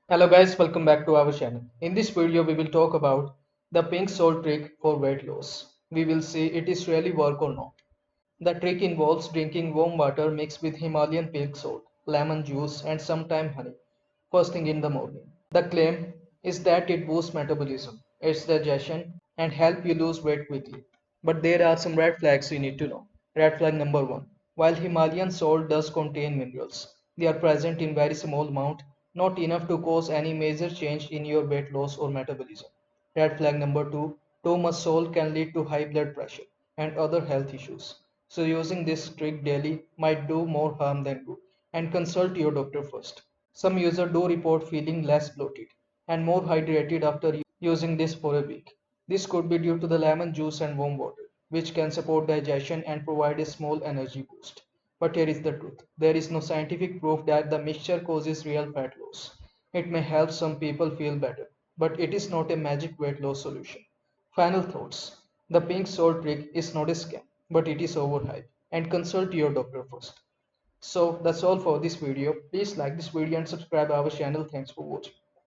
Hello guys, welcome back to our channel. In this video we will talk about the pink salt trick for weight loss. We will see it is really work or not. The trick involves drinking warm water mixed with Himalayan pink salt, lemon juice and sometimes honey first thing in the morning. The claim is that it boosts metabolism, aids digestion and help you lose weight quickly. But there are some red flags you need to know. Red flag number 1. While Himalayan salt does contain minerals, they are present in very small amount, not enough to cause any major change in your weight loss or metabolism. Red flag number 2. Too much salt can lead to high blood pressure and other health issues. So using this trick daily might do more harm than good, and consult your doctor first. Some users do report feeling less bloated and more hydrated after using this for a week. This could be due to the lemon juice and warm water, which can support digestion and provide a small energy boost. But here is the truth. There is no scientific proof that the mixture causes real fat loss. It may help some people feel better, but it is not a magic weight loss solution. Final thoughts. The pink salt trick is not a scam, but it is overhyped, and consult your doctor first. So that's all for this video. Please like this video and subscribe our channel. Thanks for watching.